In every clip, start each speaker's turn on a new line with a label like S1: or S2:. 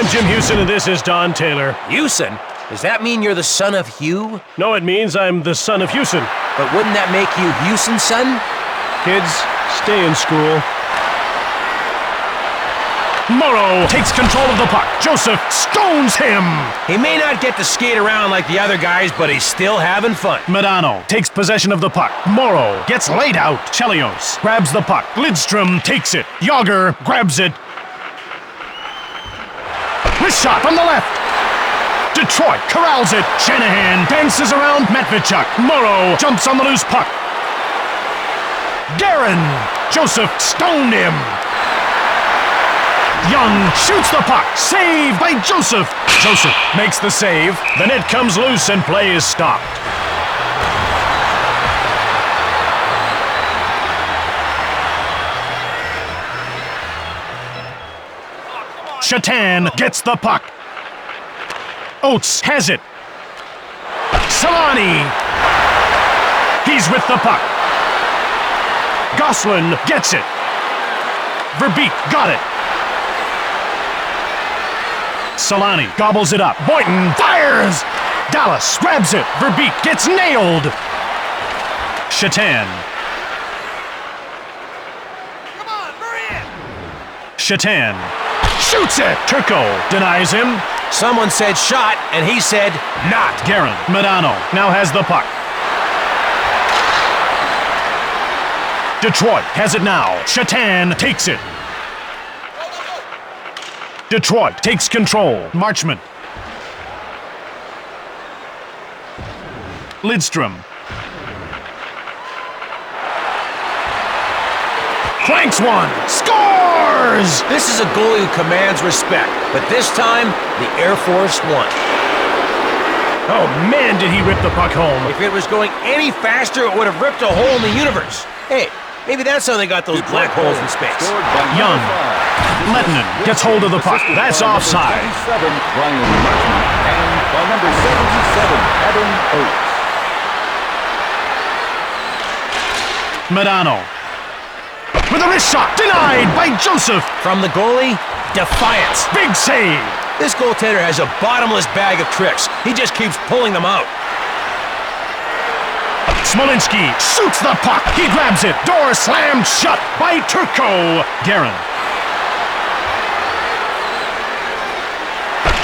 S1: I'm Jim Hewson, and this is Don Taylor.
S2: Hewson? Does that mean you're the son of Hugh?
S1: No, it means I'm the son of Hewson.
S2: But wouldn't that make you Hewson's son?
S1: Kids, stay in school. Morrow takes control of the puck. Joseph stones him.
S2: He may not get to skate around like the other guys, but he's still having fun.
S1: Medano takes possession of the puck. Morrow gets laid out. Chelios grabs the puck. Lidstrom takes it. Yager grabs it. Wrist shot from the left. Detroit corrals it. Shanahan dances around Matvichuk. Morrow jumps on the loose puck. Guerin. Joseph stoned him. Young shoots the puck. Saved by Joseph. Joseph makes the save. The net comes loose and play is stopped. Shatan gets the puck. Oates has it. Solani. He's with the puck. Gosselin gets it. Verbeek got it. Solani gobbles it up. Boynton fires! Dallas grabs it. Verbeek gets nailed. Shatan.
S3: Come on, hurry in!
S1: Shatan shoots it. Turco denies him.
S2: Someone said shot, and he said not.
S1: Guerin. Medano now has the puck. Detroit has it now. Shatan takes it. Detroit takes control. Marchment. Lidstrom. Cranks one. Scores!
S2: This is a goalie who commands respect, but this time, the Air Force won.
S1: Oh man, did he rip the puck home.
S2: If it was going any faster, it would have ripped a hole in the universe. Hey, maybe that's how they got those black holes in space.
S1: Young. Lettinen gets hold of the puck. That's offside.
S4: Brian Marchment, and by number 77, Adam Oates.
S1: Medano. With a wrist shot. Denied by Joseph.
S2: From the goalie, defiance.
S1: Big save.
S2: This goaltender has a bottomless bag of tricks. He just keeps pulling them out.
S1: Smolinski shoots the puck. He grabs it. Door slammed shut by Turco. Guerin.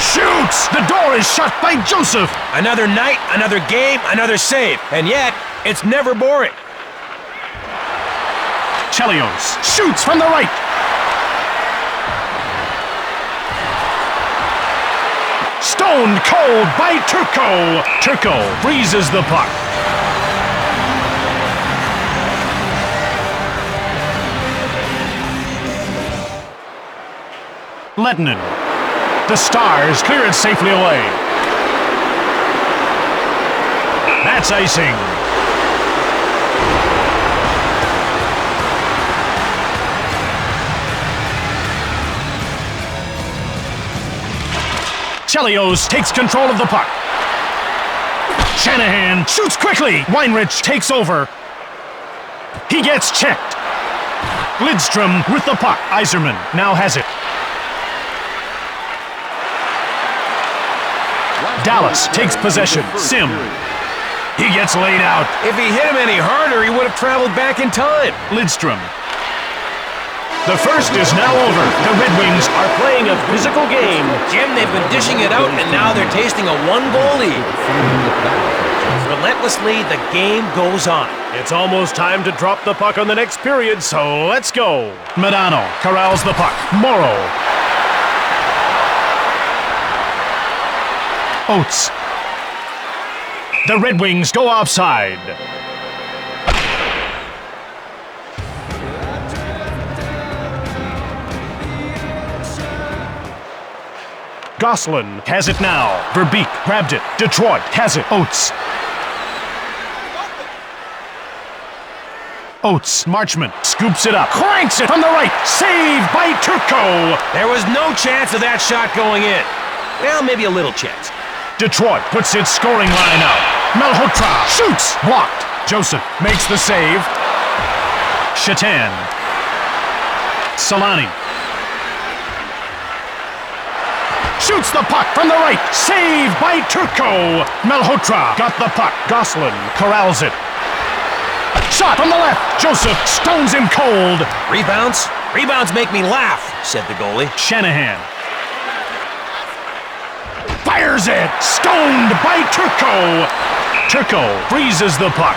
S1: Shoots! The door is shut by Joseph.
S2: Another night, another game, another save. And yet, it's never boring.
S1: Chelios shoots from the right. Stoned cold by Turco. Turco freezes the puck. Lettinen. The Stars clear it safely away. That's icing. Chelios takes control of the puck. Shanahan shoots quickly. Weinrich takes over. He gets checked. Lidstrom with the puck. Yzerman now has it. Dallas takes possession. Sim. He gets laid out.
S2: If he hit him any harder, he would have traveled back in time.
S1: Lidstrom. The first is now over. The Red Wings are playing a physical game.
S2: Jim, they've been dishing it out, and now they're tasting a one-goal lead. Relentlessly, the game goes on.
S1: It's almost time to drop the puck on the next period, so let's go. Medano corrals the puck. Morrow. Oates. The Red Wings go offside. Gosselin has it now. Verbeek grabbed it. Detroit has it. Oates. Oates, Marchment, scoops it up. Cranks it from the right. Saved by Turco.
S2: There was no chance of that shot going in. Well, maybe a little chance.
S1: Detroit puts its scoring line out. Malhotra shoots. Blocked. Joseph makes the save. Shatan. Solani. shoots the puck from the right. Saved by Turco. Malhotra got the puck. Gosselin corrals it. Shot from the left. Joseph stones him cold.
S2: Rebounds? Rebounds make me laugh, said the goalie.
S1: Shanahan fires it. Stoned by Turco. Turco freezes the puck.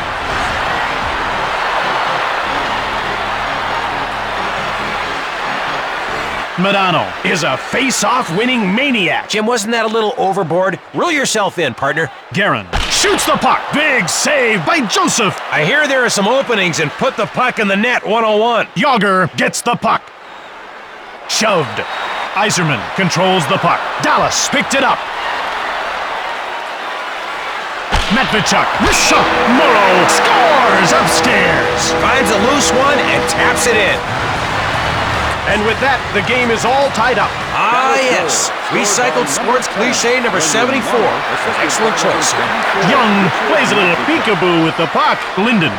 S1: Madano is a face-off winning maniac.
S2: Jim, wasn't that a little overboard? Reel yourself in, partner.
S1: Guerin shoots the puck. Big save by Joseph.
S2: I hear there are some openings and put the puck in the net 101.
S1: Yager gets the puck. Shoved. Iserman controls the puck. Dallas picked it up. Matvichuk with shot. Morrow scores upstairs.
S2: Finds a loose one and taps it in.
S1: And with that, the game is all tied up.
S2: Ah, yes. Recycled sports cliche number 74. Excellent choice.
S1: Young plays a little peekaboo with the puck. Linden.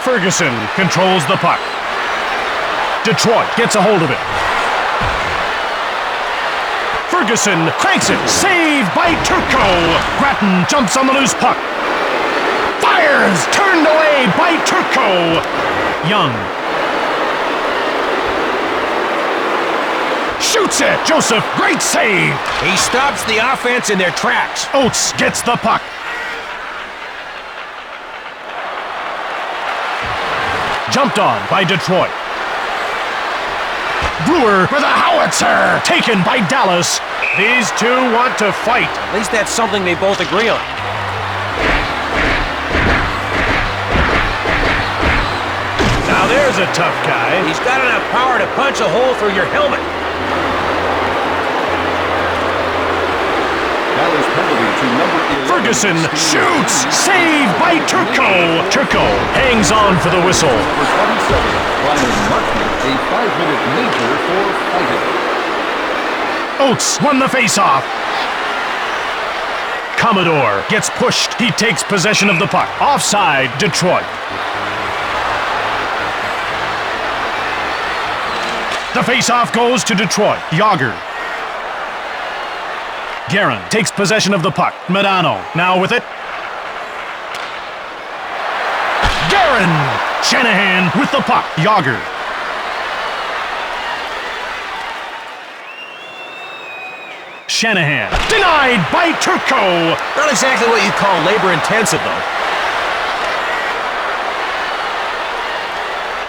S1: Ferguson controls the puck. Detroit gets a hold of it. Ferguson cranks it. Saved by Turco. Grattan jumps on the loose puck. Fires! Turned away by Turco. Young shoots it. Joseph, great save.
S2: He stops the offense in their tracks.
S1: Oates gets the puck. Jumped on by Detroit. Brewer with a howitzer. Taken by Dallas. These two want to fight.
S2: At least that's something they both agree on.
S1: Now there's a tough guy.
S2: He's got enough power to punch a hole through your helmet.
S4: That is penalty to number 11.
S1: Ferguson shoots. Saved by Turco. Turco hangs on for the whistle.
S4: For 27, Ryan Markman, a 5-minute major for fighting.
S1: Oates won the faceoff. Commodore gets pushed. He takes possession of the puck. Offside, Detroit. The faceoff goes to Detroit. Yager. Guerin takes possession of the puck. Madano now with it. Guerin! Shanahan with the puck. Yager. Shanahan denied by Turco.
S2: Not exactly what you'd call labor-intensive, though.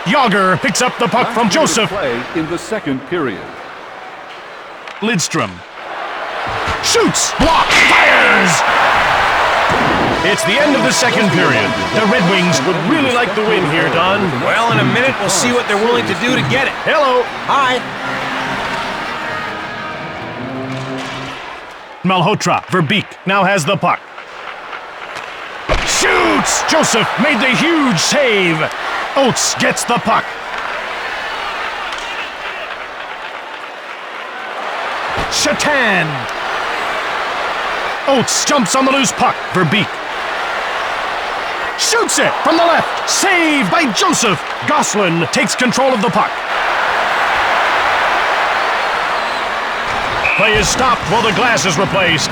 S1: Yager picks up the puck from Joseph.
S4: Play in the second period.
S1: Lidstrom shoots, block, fires! It's the end of the second period. The Red Wings would really like the win here, Don.
S2: Well, in a minute, we'll see what they're willing to do to get it.
S1: Hello.
S2: Hi.
S1: Malhotra, Verbeek now has the puck. Shoots! Joseph made the huge save. Oates gets the puck. Shatan. Oates jumps on the loose puck. Verbeek shoots it from the left. Saved by Joseph. Gosselin takes control of the puck. Play is stopped while the glass is replaced.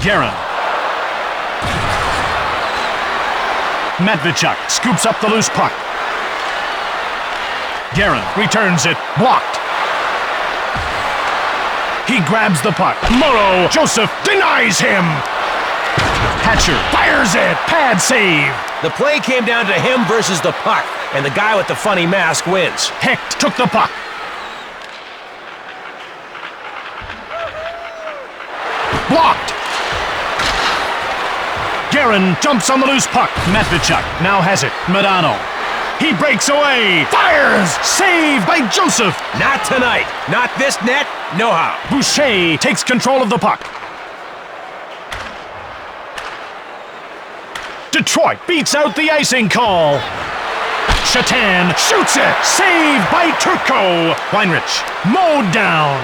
S1: Guerin. Matvichuk scoops up the loose puck. Guerin returns it. Blocked. He grabs the puck. Morrow. Joseph denies him. Hatcher fires it. Pad save.
S2: The play came down to him versus the puck, and the guy with the funny mask wins.
S1: Hecht took the puck. Blocked. Guerin jumps on the loose puck. Matvichuk now has it. Madano. He breaks away. Fires. Saved by Joseph.
S2: Not tonight. Not this net. No how.
S1: Boucher takes control of the puck. Detroit beats out the icing call. Shatan shoots it. Saved by Turco. Weinrich mowed down.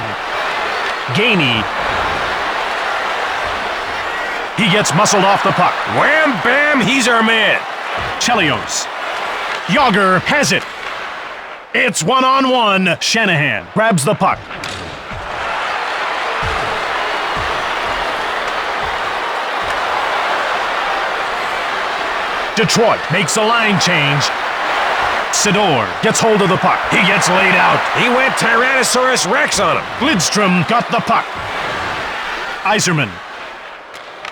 S1: Gainey He gets muscled off the puck.
S2: Wham, bam, he's our man.
S1: Chelios. Yager has it. It's one-on-one. Shanahan grabs the puck. Detroit makes a line change. Sidor gets hold of the puck. He gets laid out.
S2: He went Tyrannosaurus Rex on him.
S1: Lidstrom got the puck. Iserman.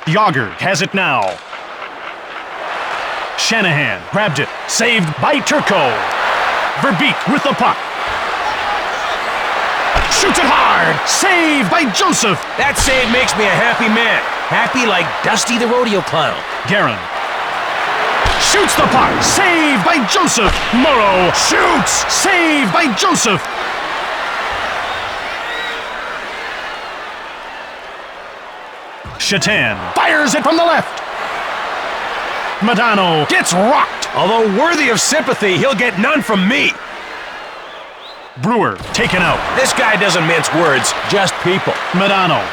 S1: Yager has it now. Shanahan grabbed it. Saved by Turco. Verbeek with the puck. Shoots it hard. Saved by Joseph.
S2: That save makes me a happy man. Happy like Dusty the Rodeo Clown.
S1: Guerin. Shoots the puck. Saved by Joseph. Morrow shoots. Saved by Joseph. Shatan fires it from the left. Madano gets rocked.
S2: Although worthy of sympathy, he'll get none from me.
S1: Brewer taken out.
S2: This guy doesn't mince words, just people.
S1: Madano.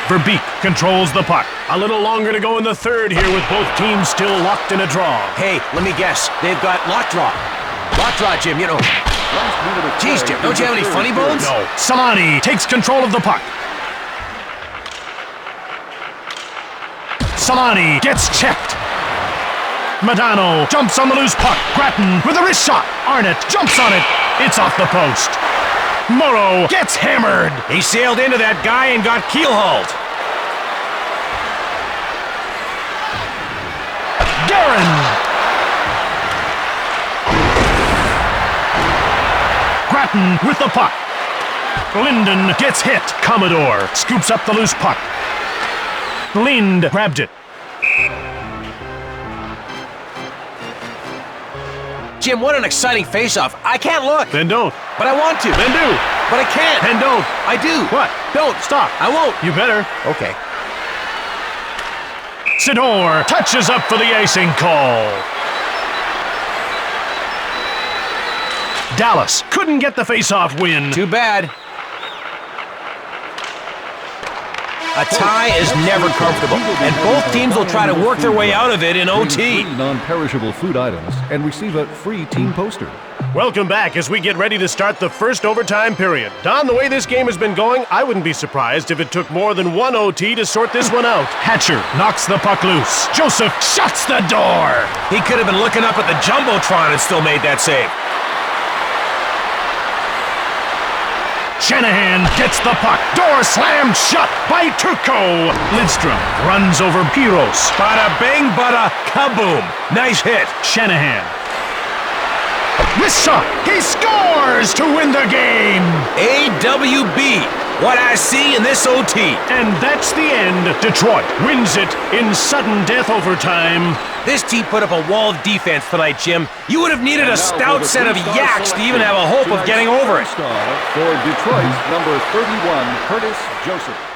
S1: Verbeek controls the puck. A little longer to go in the third here with both teams still locked in a draw.
S2: Hey, let me guess. They've got lock draw. Lock draw, Jim, you know. Jeez, Jim, don't you have any funny bones?
S1: No. Salani takes control of the puck. Salani gets checked. Madano jumps on the loose puck. Grattan with a wrist shot. Arnott jumps on it. It's off the post. Morrow gets hammered.
S2: He sailed into that guy and got keel-hauled.
S1: Guerin. Grattan with the puck. Linden gets hit. Commodore scoops up the loose puck. Lind grabbed it.
S2: Jim, what an exciting face-off. I can't look.
S1: Then don't.
S2: But I want to.
S1: Then do.
S2: But I can't.
S1: Then don't.
S2: I do.
S1: What?
S2: Don't.
S1: Stop.
S2: I won't.
S1: You better.
S2: Okay.
S1: Sidor touches up for the icing call. Dallas couldn't get the face-off win.
S2: Too bad. A tie is never comfortable, and both teams will try to work their way out of it in OT.
S4: Non-perishable food items and receive a free team poster.
S1: Welcome back as we get ready to start the first overtime period. Don, the way this game has been going, I wouldn't be surprised if it took more than one OT to sort this one out. Hatcher knocks the puck loose. Joseph shuts the door.
S2: He could have been looking up at the Jumbotron and still made that save.
S1: Shanahan gets the puck. Door slammed shut by Turco. Lidstrom runs over Piros.
S2: Bada bing, bada kaboom. Nice hit.
S1: Shanahan. This shot. He scores to win the game.
S2: AWB. What I see in this OT.
S1: And that's the end. Detroit wins it in sudden death overtime.
S2: This team put up a wall of defense tonight, Jim. You would have needed a stout set of yaks to even have a hope of getting over it.
S4: For Detroit, number 31, Curtis Joseph.